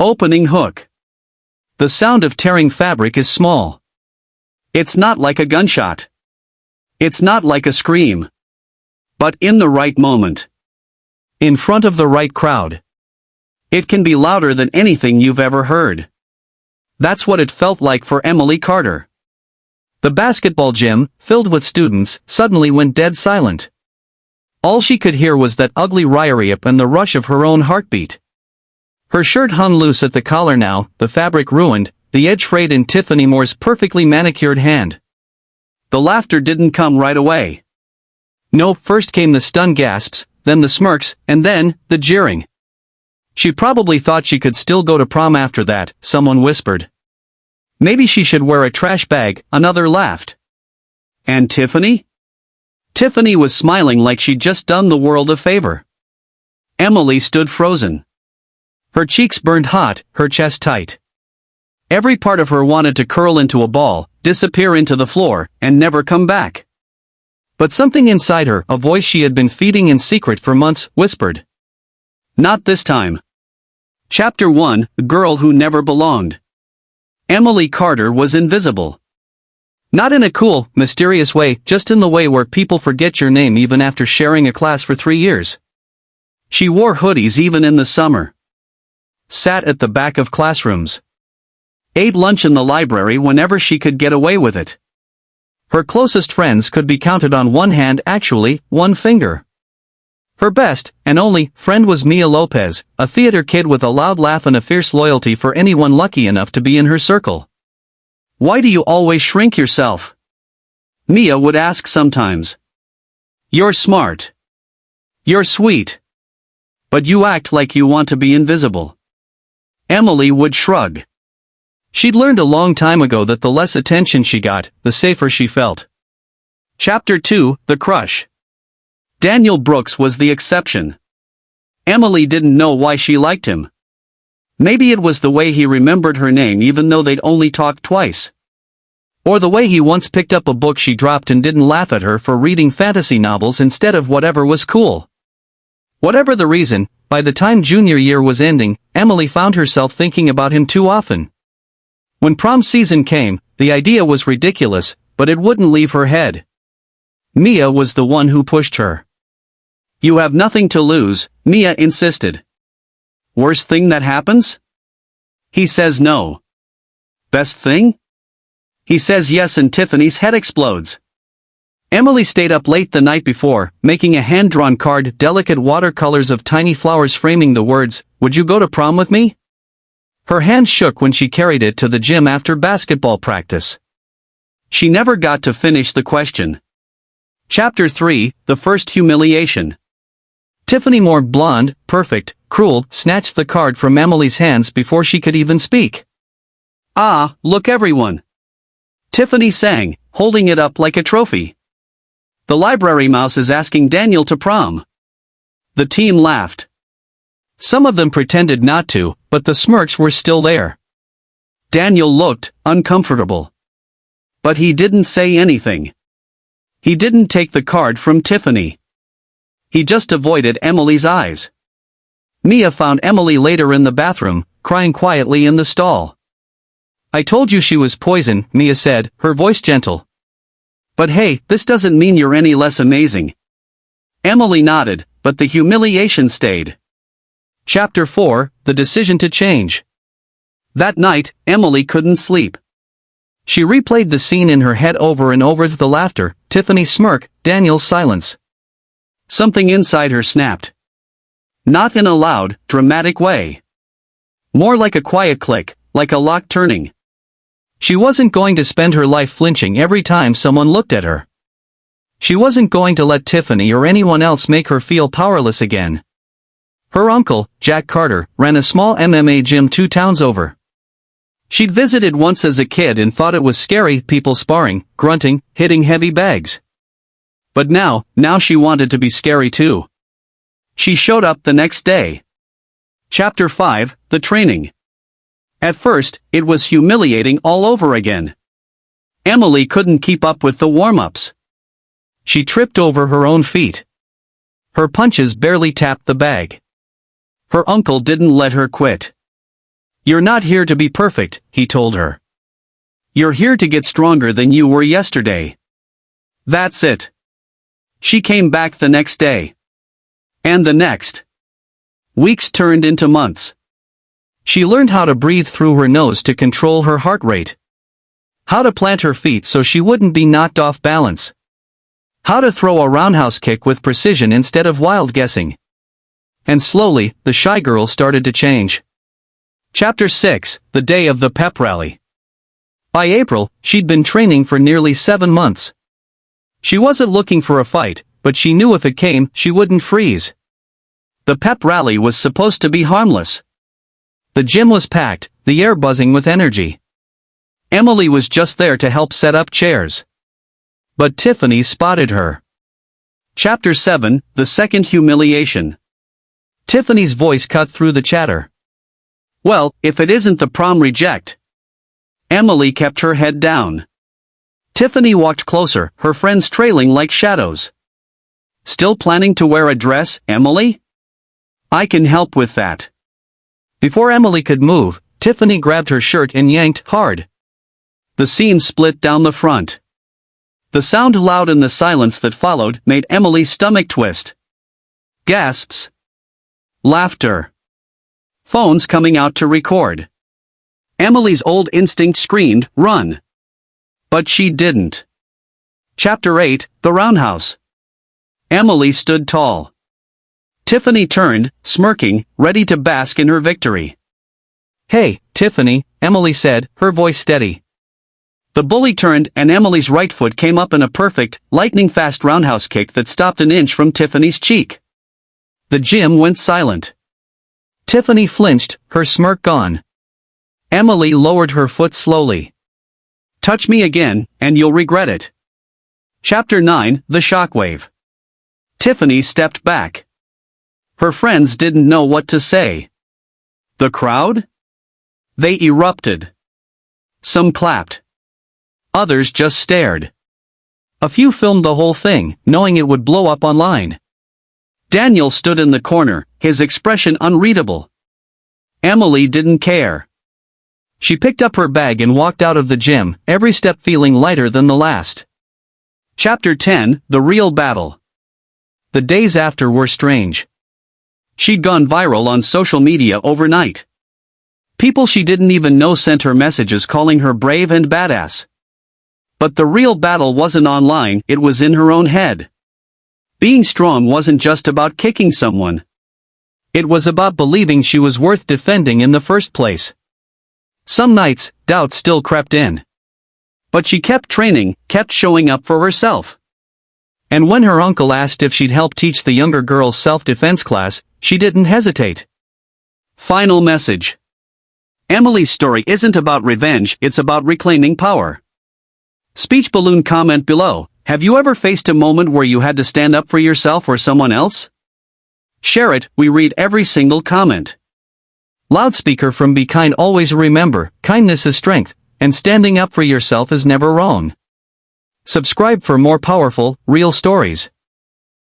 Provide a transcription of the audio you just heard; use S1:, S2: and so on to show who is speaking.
S1: Opening hook. The sound of tearing fabric is small. It's not like a gunshot. It's not like a scream. But in the right moment. In front of the right crowd. It can be louder than anything you've ever heard. That's what it felt like for Emily Carter. The basketball gym, filled with students, suddenly went dead silent. All she could hear was that ugly ryriap and the rush of her own heartbeat. Her shirt hung loose at the collar now, the fabric ruined, the edge frayed in Tiffany Moore's perfectly manicured hand. The laughter didn't come right away. No, first came the stunned gasps, then the smirks, and then, the jeering. She probably thought she could still go to prom after that, someone whispered. Maybe she should wear a trash bag, another laughed. And Tiffany? Tiffany was smiling like she'd just done the world a favor. Emily stood frozen. Her cheeks burned hot, her chest tight. Every part of her wanted to curl into a ball, disappear into the floor, and never come back. But something inside her, a voice she had been feeding in secret for months, whispered. Not this time. Chapter 1, The Girl Who Never Belonged. Emily Carter was invisible. Not in a cool, mysterious way, just in the way where people forget your name even after sharing a class for 3 years. She wore hoodies even in the summer. Sat at the back of classrooms. Ate lunch in the library whenever she could get away with it. Her closest friends could be counted on one hand, actually, one finger. Her best, and only, friend was Mia Lopez, a theater kid with a loud laugh and a fierce loyalty for anyone lucky enough to be in her circle. Why do you always shrink yourself? Mia would ask sometimes. You're smart. You're sweet. But you act like you want to be invisible. Emily would shrug. She'd learned a long time ago that the less attention she got, the safer she felt. Chapter 2, The Crush. Daniel Brooks was the exception. Emily didn't know why she liked him. Maybe it was the way he remembered her name even though they'd only talked twice. Or the way he once picked up a book she dropped and didn't laugh at her for reading fantasy novels instead of whatever was cool. Whatever the reason, by the time junior year was ending, Emily found herself thinking about him too often. When prom season came, the idea was ridiculous, but it wouldn't leave her head. Mia was the one who pushed her. You have nothing to lose, Mia insisted. Worst thing that happens? He says no. Best thing? He says yes and Tiffany's head explodes. Emily stayed up late the night before, making a hand-drawn card, delicate watercolors of tiny flowers framing the words, "Would you go to prom with me?" Her hand shook when she carried it to the gym after basketball practice. She never got to finish the question. Chapter 3, The First Humiliation. Tiffany Moore, blonde, perfect, cruel, snatched the card from Emily's hands before she could even speak. Ah, look everyone! Tiffany sang, holding it up like a trophy. The library mouse is asking Daniel to prom. The team laughed. Some of them pretended not to, but the smirks were still there. Daniel looked uncomfortable. But he didn't say anything. He didn't take the card from Tiffany. He just avoided Emily's eyes. Mia found Emily later in the bathroom, crying quietly in the stall. I told you she was poison, Mia said, her voice gentle. But hey, this doesn't mean you're any less amazing. Emily nodded, but the humiliation stayed. Chapter 4, The Decision to Change. That night, Emily couldn't sleep. She replayed the scene in her head over and over, the laughter, Tiffany's smirk, Daniel's silence. Something inside her snapped. Not in a loud, dramatic way. More like a quiet click, like a lock turning. She wasn't going to spend her life flinching every time someone looked at her. She wasn't going to let Tiffany or anyone else make her feel powerless again. Her uncle, Jack Carter, ran a small MMA gym 2 towns over. She'd visited once as a kid and thought it was scary, people sparring, grunting, hitting heavy bags. But now she wanted to be scary too. She showed up the next day. Chapter 5, The Training. At first, it was humiliating all over again. Emily couldn't keep up with the warm-ups. She tripped over her own feet. Her punches barely tapped the bag. Her uncle didn't let her quit. You're not here to be perfect, he told her. You're here to get stronger than you were yesterday. That's it. She came back the next day. And the next. Weeks turned into months. She learned how to breathe through her nose to control her heart rate. How to plant her feet so she wouldn't be knocked off balance. How to throw a roundhouse kick with precision instead of wild guessing. And slowly, the shy girl started to change. Chapter 6, The Day of the Pep Rally. By April, she'd been training for nearly 7 months. She wasn't looking for a fight, but she knew if it came, she wouldn't freeze. The pep rally was supposed to be harmless. The gym was packed, the air buzzing with energy. Emily was just there to help set up chairs. But Tiffany spotted her. Chapter 7, The Second Humiliation. Tiffany's voice cut through the chatter. Well, if it isn't the prom reject. Emily kept her head down. Tiffany walked closer, her friends trailing like shadows. Still planning to wear a dress, Emily? I can help with that. Before Emily could move, Tiffany grabbed her shirt and yanked hard. The seam split down the front. The sound loud in the silence that followed made Emily's stomach twist. Gasps. Laughter. Phones coming out to record. Emily's old instinct screamed, "Run!" But she didn't. Chapter 8, The Roundhouse. Emily stood tall. Tiffany turned, smirking, ready to bask in her victory. Hey, Tiffany, Emily said, her voice steady. The bully turned and Emily's right foot came up in a perfect, lightning-fast roundhouse kick that stopped an inch from Tiffany's cheek. The gym went silent. Tiffany flinched, her smirk gone. Emily lowered her foot slowly. Touch me again, and you'll regret it. Chapter 9, The Shockwave. Tiffany stepped back. Her friends didn't know what to say. The crowd? They erupted. Some clapped. Others just stared. A few filmed the whole thing, knowing it would blow up online. Daniel stood in the corner, his expression unreadable. Emily didn't care. She picked up her bag and walked out of the gym, every step feeling lighter than the last. Chapter 10, The Real Battle. The days after were strange. She'd gone viral on social media overnight. People she didn't even know sent her messages calling her brave and badass. But the real battle wasn't online, it was in her own head. Being strong wasn't just about kicking someone. It was about believing she was worth defending in the first place. Some nights, doubt still crept in. But she kept training, kept showing up for herself. And when her uncle asked if she'd help teach the younger girls self-defense class, she didn't hesitate. Final message. Emily's story isn't about revenge, it's about reclaiming power. Speech balloon comment below. Have you ever faced a moment where you had to stand up for yourself or someone else? Share it, we read every single comment. Loudspeaker from Be Kind. Always remember, kindness is strength, and standing up for yourself is never wrong. Subscribe for more powerful, real stories.